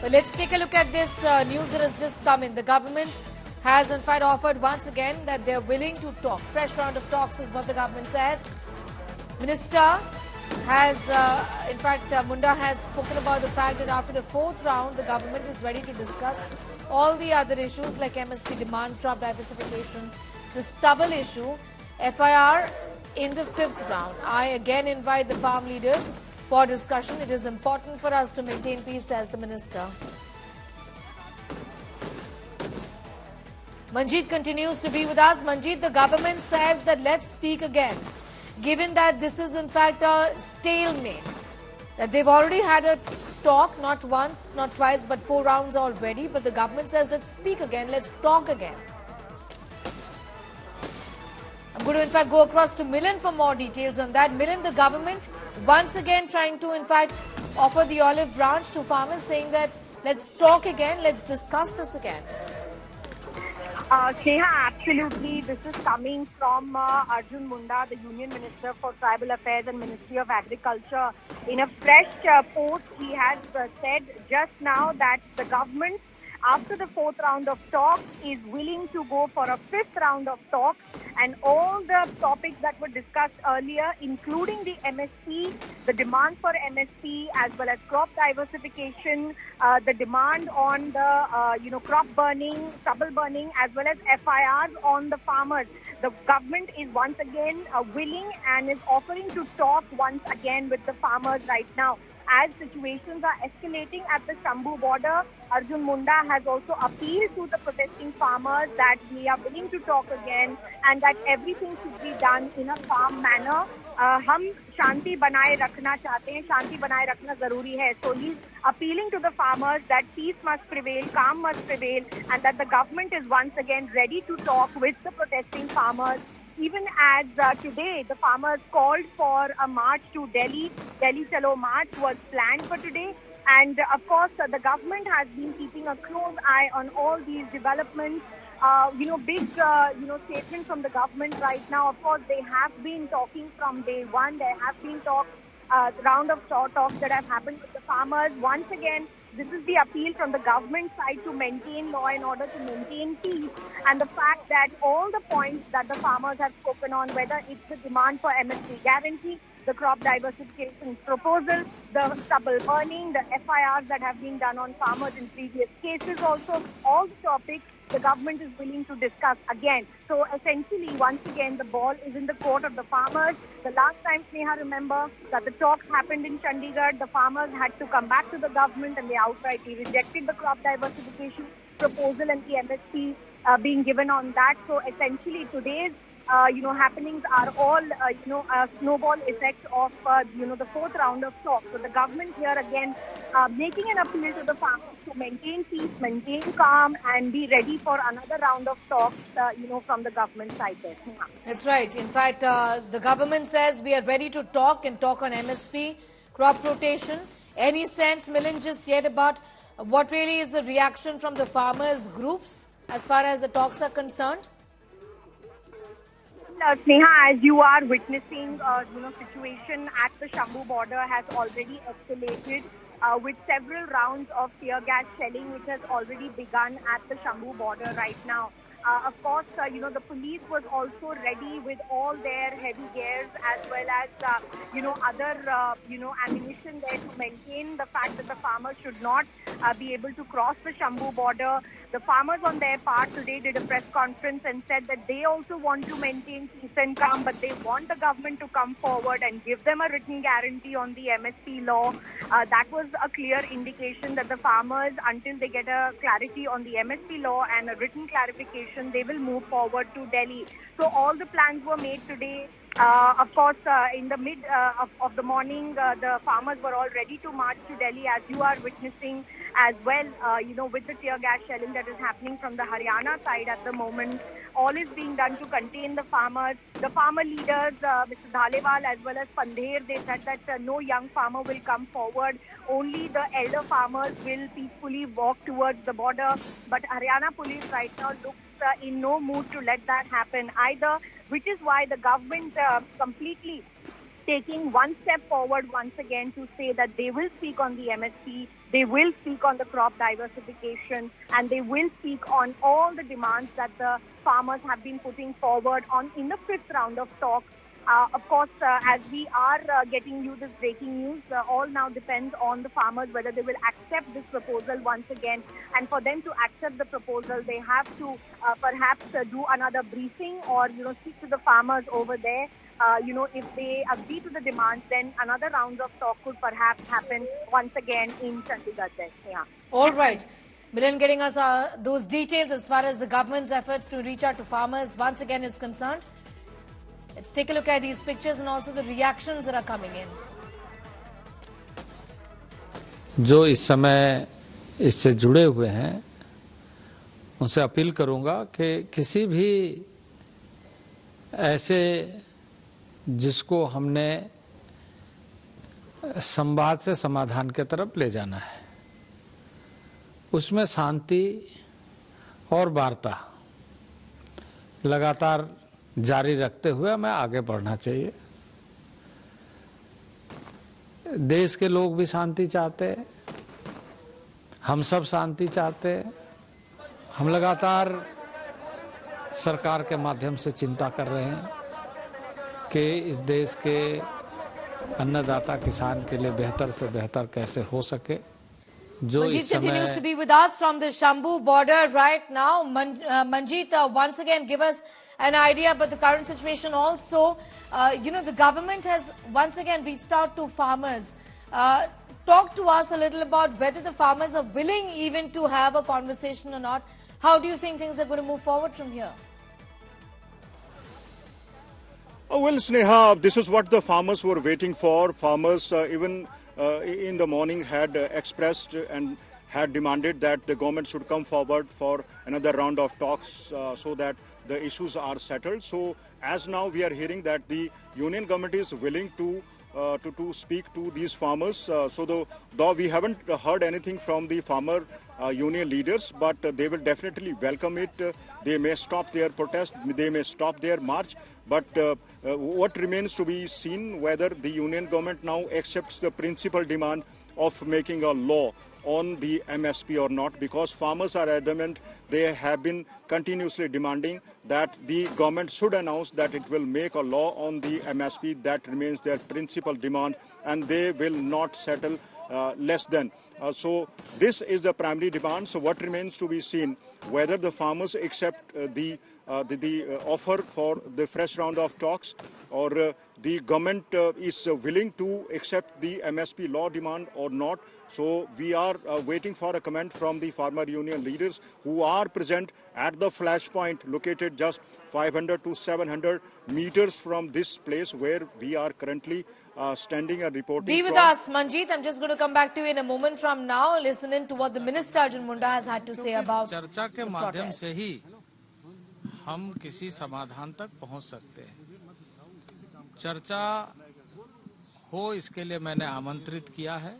But let's take a look at this news that has just come in. The government has in fact offered once again that they're willing to talk. Fresh round of talks is what the government says. Minister has, Munda has spoken about the fact that after the fourth round, the government is ready to discuss all the other issues like MSP demand, crop diversification, the stubble issue, FIR in the fifth round. I again invite the farm leaders for discussion. It is important for us to maintain peace, says the minister. Manjeet continues to be with us. Manjeet, the government says that let's speak again. Given that this is in fact a stalemate, that they've already had a talk, not once, not twice, but 4 rounds already, but the government says let's speak again, let's talk again. I'm going to in fact go across to Milind for more details on that. Milind, the government once again trying to in fact offer the olive branch to farmers, saying that let's talk again, let's discuss this again. Sneha, absolutely. This is coming from Arjun Munda, the Union Minister for Tribal Affairs and Ministry of Agriculture. In a fresh post, he has said just now that the government, after the 4th round of talks, is willing to go for a 5th round of talks, and all the topics that were discussed earlier, including the MSP, the demand for MSP, as well as crop diversification, the demand on the crop burning, stubble burning, as well as FIRs on the farmers. The government is once again willing and is offering to talk once again with the farmers right now. As situations are escalating at the Shambhu border, Arjun Munda has also appealed to the protesting farmers that we are willing to talk again and that everything should be done in a calm manner. हम शांति बनाए रखना चाहते हैं, शांति बनाए रखना जरूरी है. So he's appealing to the farmers that peace must prevail, calm must prevail, and that the government is once again ready to talk with the protesting farmers. Even as today, the farmers called for a march to Delhi. Delhi Chalo March was planned for today. And of course, the government has been keeping a close eye on all these developments. Big statement from the government right now. Of course, they have been talking from day one. There have been talks, round of talks that have happened with the farmers. Once again, this is the appeal from the government side to maintain law and order, to maintain peace, and the fact that all the points that the farmers have spoken on, whether it's the demand for MSP guarantee, the crop diversification proposal, the stubble burning, the FIRs that have been done on farmers in previous cases also, all the topics the government is willing to discuss again. So essentially, once again, the ball is in the court of the farmers. The last time, Sneha, remember that the talks happened in Chandigarh, the farmers had to come back to the government and they outrightly rejected the crop diversification proposal and the MSP being given on that. So essentially, today's happenings are all, a snowball effect of, the 4th round of talks. So the government here again making an appeal to the farmers to maintain peace, maintain calm, and be ready for another round of talks, from the government side there. That's right. In fact, the government says we are ready to talk and talk on MSP, crop rotation. Any sense, Milind, just yet about what really is the reaction from the farmers' groups as far as the talks are concerned? Sneha, as you are witnessing, situation at the Shambhu border has already escalated with several rounds of tear gas shelling, which has already begun at the Shambhu border right now. Of course, the police was also ready with all their heavy gears as well as, other, ammunition there to maintain the fact that the farmers should not be able to cross the Shambhu border. The farmers on their part today did a press conference and said that they also want to maintain peace and calm, but they want the government to come forward and give them a written guarantee on the MSP law. That was a clear indication that the farmers, until they get a clarity on the MSP law and a written clarification, they will move forward to Delhi. So all the plans were made today. Of course, in the mid of the morning, the farmers were all ready to march to Delhi, as you are witnessing as well, with the tear gas shelling that is happening from the Haryana side at the moment. All is being done to contain the farmers. The farmer leaders, Mr. Dhalewal as well as Pandher, they said that no young farmer will come forward. Only the elder farmers will peacefully walk towards the border. But Haryana police right now looks in no mood to let that happen either, which is why the government completely taking one step forward once again to say that they will speak on the MSP, they will speak on the crop diversification, and they will speak on all the demands that the farmers have been putting forward in the fifth round of talks. Of course, as we are getting you this breaking news, all now depends on the farmers whether they will accept this proposal once again. And for them to accept the proposal, they have to perhaps do another briefing or, speak to the farmers over there. If they agree to the demands, then another round of talk could perhaps happen once again in Chandigarh. Yeah. All right. Milind getting us those details as far as the government's efforts to reach out to farmers once again is concerned. Let's take a look at these pictures and also the reactions that are coming in. जो इस समय इससे जुड़े हुए हैं उनसे appeal करूंगा कि किसी भी ऐसे जिसको हमने संवाद से समाधान की तरफ ले जाना है उसमें शांति और वार्ता लगातार जारी रखते हुए हमें आगे बढ़ना चाहिए। देश के लोग भी शांति चाहते, हम सब शांति चाहते। हम लगातार सरकार के माध्यम से चिंता कर रहे हैं कि इस देश के अन्नदाता किसान के लिए बेहतर से बेहतर कैसे हो सके। Manjeet continues to be with us from the Shambhu border right now. Manjeet, once again, give us an idea about the current situation. Also, the government has once again reached out to farmers. Talk to us a little about whether the farmers are willing even to have a conversation or not. How do you think things are going to move forward from here? Well, Sneha, this is what the farmers were waiting for. Farmers even in the morning had expressed and had demanded that the government should come forward for another round of talks so that the issues are settled. So as now we are hearing that the union government is willing to speak to these farmers. Though we haven't heard anything from the farmer union leaders, but they will definitely welcome it. They may stop their protest, they may stop their march. But what remains to be seen whether the union government now accepts the principal demand of making a law on the MSP or not, because farmers are adamant. They have been continuously demanding that the government should announce that it will make a law on the MSP. That remains their principal demand, and they will not settle less than. So this is the primary demand. So what remains to be seen whether the farmers accept the offer for the fresh round of talks, or the government is willing to accept the MSP law demand or not. So we are waiting for a comment from the farmer union leaders who are present at the flashpoint located just 500 to 700 meters from this place where we are currently standing and reporting. Be with us, Manjeet. I'm just going to come back to you in a moment from now, listening to what the Minister Arjun Munda has had to say about चर्चा के माध्यम से ही हम किसी समाधान तक पहुंच सकते हैं। चर्चा हो इसके लिए मैंने आमंत्रित किया है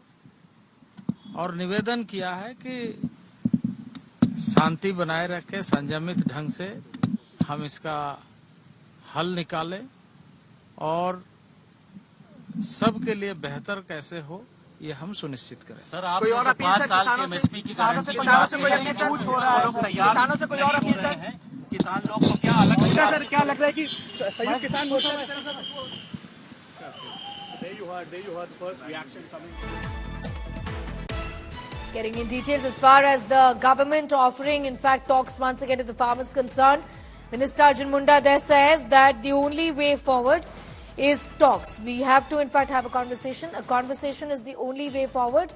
और निवेदन किया है कि शांति बनाए रखे, संयमित ढंग से हम इसका हल निकालें और सबके लिए बेहतर कैसे हो ये हम सुनिश्चित करें। सर, आप 5 साल के एमएसपी की गारंटी की बात कर रहे हैं, कुछ हो रहा है, किसानों से कोई और अपील है? किसान लोग को क्या अलग सर क्या लग रहा है कि संयुक्त किसान मोर्चा में there you heard first reaction coming. Getting in details as far as the government offering, in fact, talks once again to the farmers concerned. Minister Arjun Munda there says that the only way forward is talks. We have to, in fact, have a conversation. A conversation is the only way forward.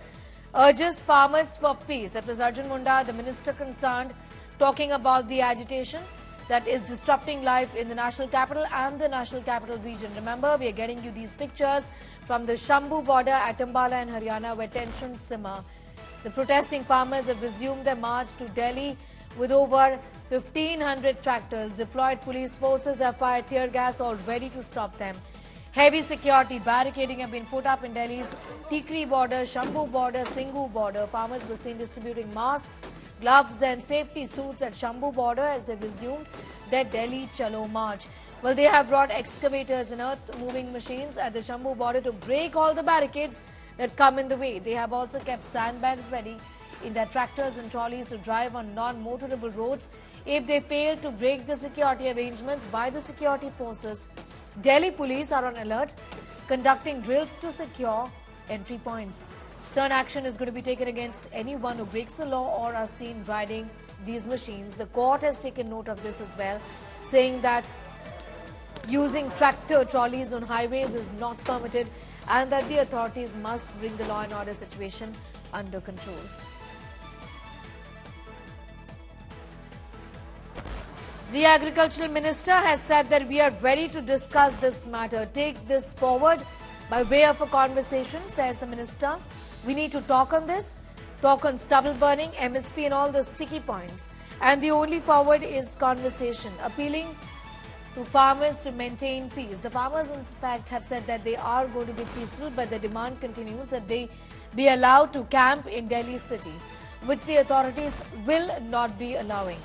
Urges farmers for peace. That was Arjun Munda, the minister concerned, talking about the agitation that is disrupting life in the national capital and the national capital region. Remember, we are getting you these pictures from the Shambhu border at Ambala in Haryana, where tensions simmer. The protesting farmers have resumed their march to Delhi with over 1,500 tractors. Deployed police forces have fired tear gas all ready to stop them. Heavy security barricading have been put up in Delhi's Tikri border, Shambhu border, Singhu border. Farmers were seen distributing masks, gloves and safety suits at Shambhu border as they resumed their Delhi Chalo march. Well, they have brought excavators and earth-moving machines at the Shambhu border to break all the barricades that come in the way. They have also kept sandbags ready in their tractors and trolleys to drive on non-motorable roads if they fail to break the security arrangements by the security forces. Delhi police are on alert, conducting drills to secure entry points. Stern action is going to be taken against anyone who breaks the law or are seen riding these machines. The court has taken note of this as well, saying that using tractor trolleys on highways is not permitted and that the authorities must bring the law and order situation under control. The Agricultural Minister has said that we are ready to discuss this matter, take this forward by way of a conversation, says the Minister. We need to talk on this, talk on stubble burning, MSP and all the sticky points. And the only forward is conversation, appealing to farmers to maintain peace. The farmers, in fact, have said that they are going to be peaceful, but the demand continues that they be allowed to camp in Delhi city, which the authorities will not be allowing.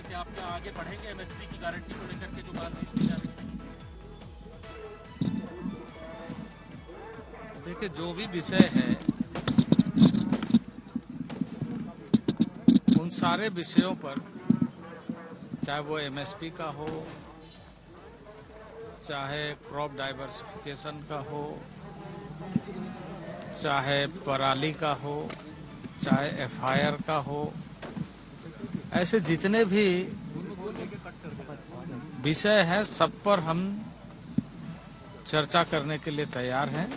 से आप क्या आगे बढ़ेंगे MSP की guarantee को लेकर के जो बातचीत की जा रही है? देखिए, जो भी विषय है उन सारे विषयों पर, चाहे वो एमएसपी का हो, चाहे क्रॉप डाइवर्सिफिकेशन का हो, चाहे पराली का हो, चाहे एफआईआर का हो, ऐसे जितने भी विषय हैं सब पर हम चर्चा करने के लिए तैयार हैं।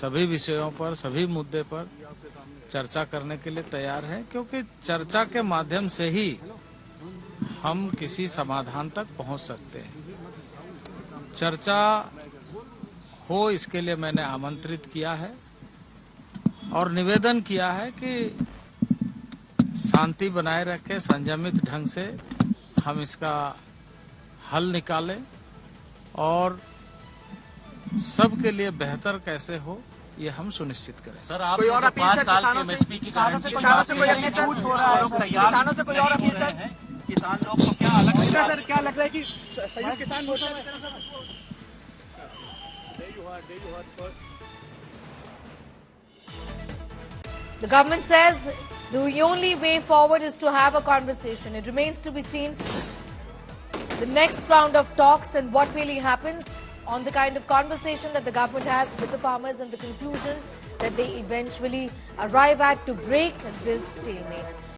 सभी विषयों पर, सभी मुद्दे पर चर्चा करने के लिए तैयार हैं, क्योंकि चर्चा के माध्यम से ही हम किसी समाधान तक पहुंच सकते हैं। चर्चा हो, इसके लिए मैंने आमंत्रित किया है और निवेदन किया है कि शांति बनाए रखे, संयमित ढंग से हम इसका हल निकालें और सबके लिए बेहतर कैसे हो ये हम सुनिश्चित करें। सर, आप 5 साल के एमएसपी की गारंटी की बात कर रहे हैं, कुछ हो रहा है, किसानों से कोई और अपील कर रहे हैं, किसान लोग को क्या अलग लग रहा है? सर, क्या लग रहा है कि संयुक्त किसान मोर्चा The government says the only way forward is to have a conversation. It remains to be seen the next round of talks and what really happens on the kind of conversation that the government has with the farmers and the conclusion that they eventually arrive at to break this stalemate.